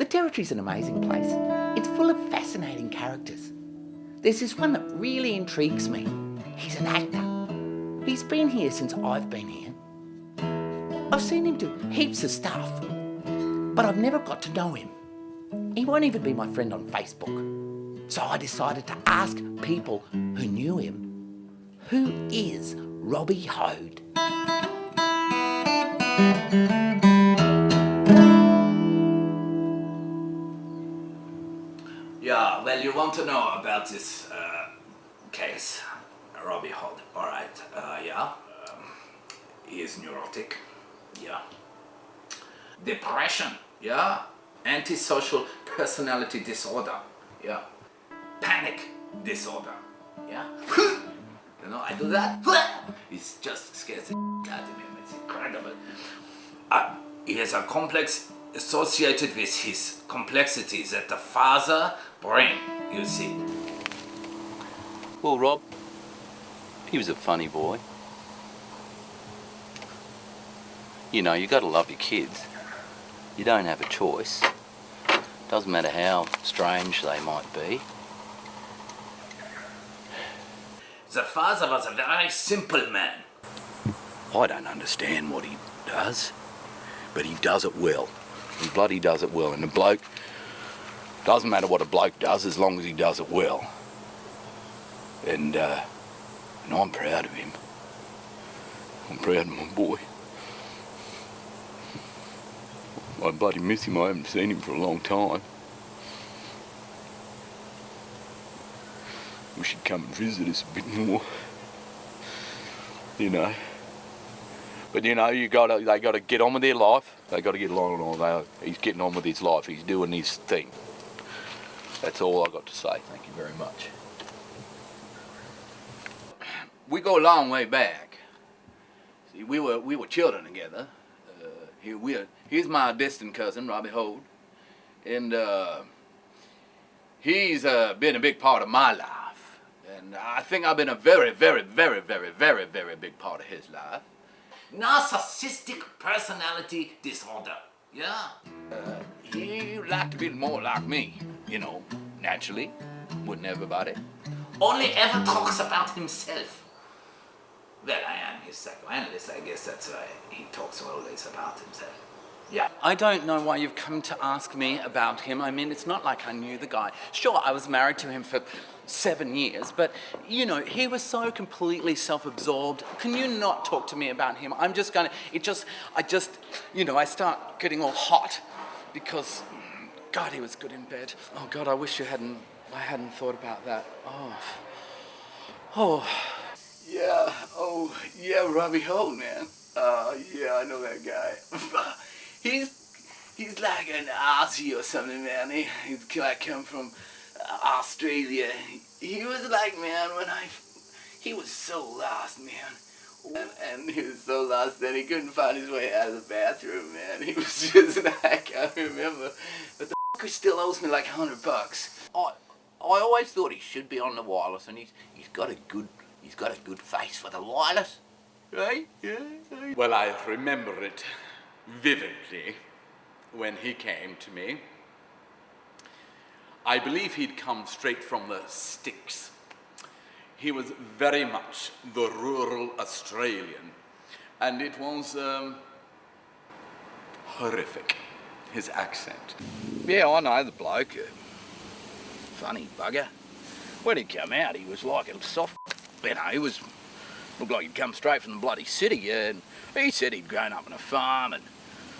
The Territory's an amazing place. It's full of fascinating characters. There's this one that really intrigues me. He's an actor. He's been here since I've been here. I've seen him do heaps of stuff, but I've never got to know him. He won't even be my friend on Facebook. So I decided to ask people who knew him, who is Robbie Hoad? Yeah, well, you want to know about this case, Robbie Hoad. All right, he is neurotic, yeah. Depression, yeah. Antisocial personality disorder, yeah. Panic disorder, yeah. You know, I do that. It just scares the out of him. It's incredible. He has a complex associated with his complexities at the father brain, you see. Well, Rob, he was a funny boy. You know, you got to love your kids. You don't have a choice. Doesn't matter how strange they might be. The father was a very simple man. I don't understand what he does, but he does it well. He bloody does it well. And the bloke, doesn't matter what a bloke does as long as he does it well. And I'm proud of him. I'm proud of my boy. I bloody miss him. I haven't seen him for a long time. Wish he'd come and visit us a bit more. You know. But you know, they gotta get on with their life. They gotta get along and all. He's getting on with his life. He's doing his thing. That's all I got to say. Thank you very much. We go a long way back. See, we were children together. Here's my distant cousin, Robbie Hoad, and he's been a big part of my life, and I think I've been a very, very, very, very, very, very big part of his life. Narcissistic personality disorder, yeah. He liked to be more like me, you know, naturally, wouldn't everybody? Only ever talks about himself. Well, I am his psychoanalyst. I guess that's why he talks always about himself. Yeah. I don't know why you've come to ask me about him. I mean, it's not like I knew the guy. Sure, I was married to him for 7 years, but, you know, he was so completely self-absorbed. Can you not talk to me about him? I start getting all hot because, God, he was good in bed. Oh, God, I wish I hadn't thought about that. Oh. Yeah, Robbie Hoad, man. Yeah, I know that guy. He's like an Aussie or something, man. He's like come from Australia. He was like, man, he was so lost, man. And he was so lost that he couldn't find his way out of the bathroom, man. He was just like, I remember. But the fucker still owes me like $100. I always thought he should be on the wireless, and he's got a good face for the wireless. Right? Yeah. Well, I remember it vividly when he came to me. I believe he'd come straight from the sticks. He was very much the rural Australian, and it was horrific, his accent. Yeah, I know the bloke. Funny bugger. When he came out, he was like a soft, you know, looked like he'd come straight from the bloody city, and he said he'd grown up on a farm and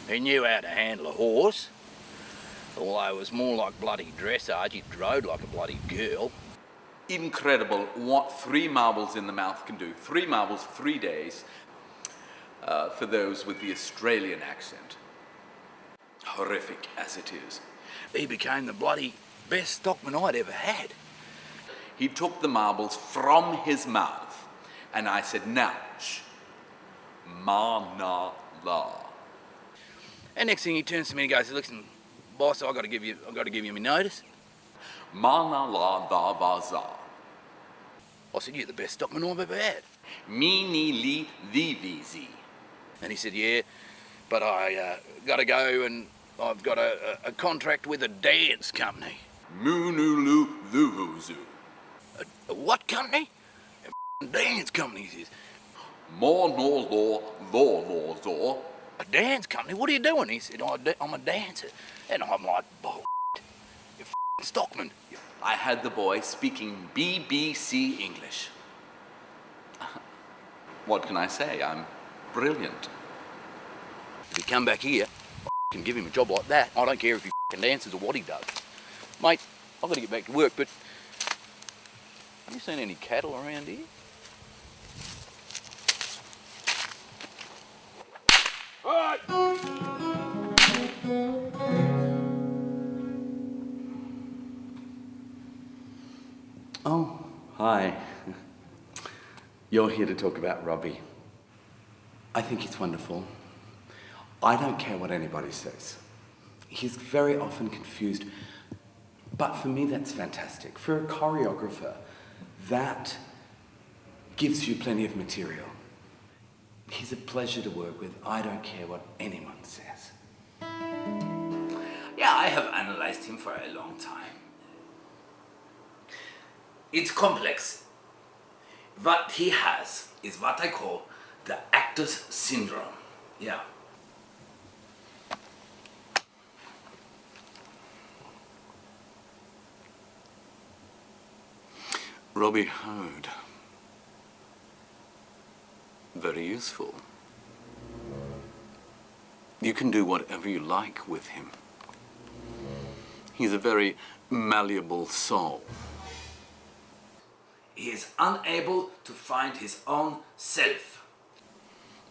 he knew how to handle a horse. Although it was more like bloody dressage, he rode like a bloody girl. Incredible what 3 marbles in the mouth can do. 3 marbles, 3 days, for those with the Australian accent. Horrific as it is. He became the bloody best stockman I'd ever had. He took the marbles from his mouth, and I said, now, shh, ma-na la. And next thing he turns to me and goes, listen, boss, I've got to give you my notice. Ma-na la da va za. I said, you're the best stockman I've ever had. Me-ni li the vizi. And he said, yeah, but I got to go and I've got a contract with a dance company. Moonulu-lu-lu-zoo. A what company? A dance company, he says. More-no-law-law-law-law. A dance company? What are you doing? He said, I'm a dancer. And I'm like, bull, you f***ing Stockman. I had the boy speaking BBC English. What can I say? I'm brilliant. If he come back here, I can give him a job like that. I don't care if he f***ing dances or what he does. Mate, I've got to get back to work, but have you seen any cattle around here? Alright! Oh, hi. You're here to talk about Robbie. I think he's wonderful. I don't care what anybody says. He's very often confused, but for me that's fantastic. For a choreographer, that gives you plenty of material. He's a pleasure to work with. I don't care what anyone says. Yeah, I have analyzed him for a long time. It's complex. What he has is what I call the actor's syndrome. Yeah. Robbie Hoad. Very useful. You can do whatever you like with him. He's a very malleable soul. He is unable to find his own self.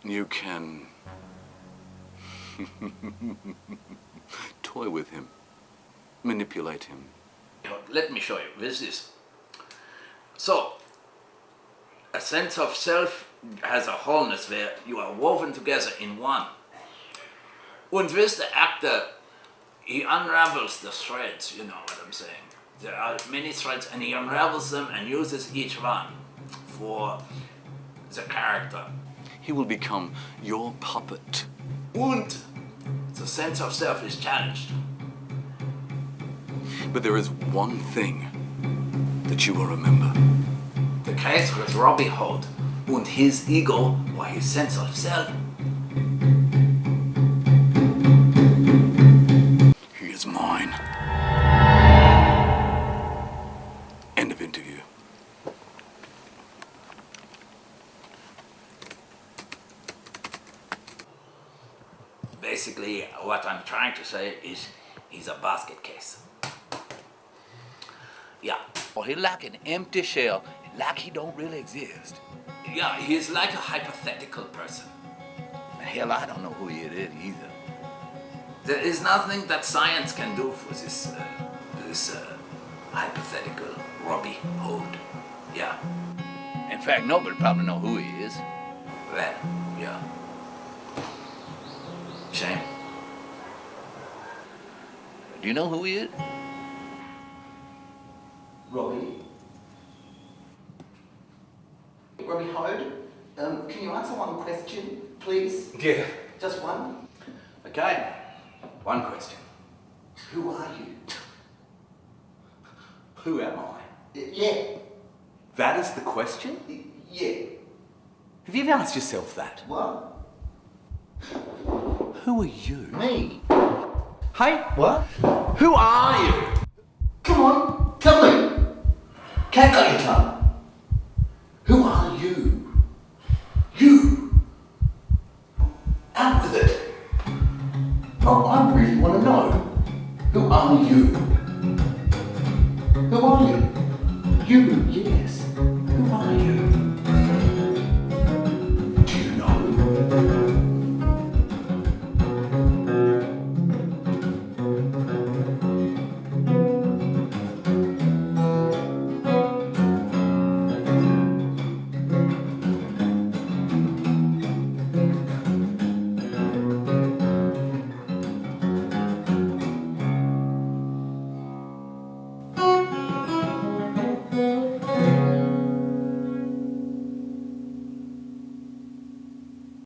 You can toy with him, manipulate him. Let me show you. This is. So, a sense of self has a wholeness where you are woven together in one. And with the actor, he unravels the threads, you know what I'm saying. There are many threads and he unravels them and uses each one for the character. He will become your puppet. And the sense of self is challenged. But there is one thing that you will remember. The case with Robbie Hoad and his ego or his sense of self. He is mine. End of interview. Basically, what I'm trying to say is he's a basket case. Yeah. Or he like an empty shell, like he don't really exist. Yeah, he's like a hypothetical person. Hell, I don't know who he is either. There is nothing that science can do for this hypothetical Robbie Hoad. Yeah. In fact, nobody probably know who he is. Well, yeah. Shame. Do you know who he is? Robbie Hoad, can you answer one question, please? Yeah. Just one? Okay. One question. Who are you? Who am I? Yeah. That is the question? Yeah. Have you ever asked yourself that? What? Who are you? Me? Hey? What? Who are you? Come on, tell me. Cat got your tongue. Who are you? You. Out with it. Oh, I really want to know. Who are you? Who are you? You, yes.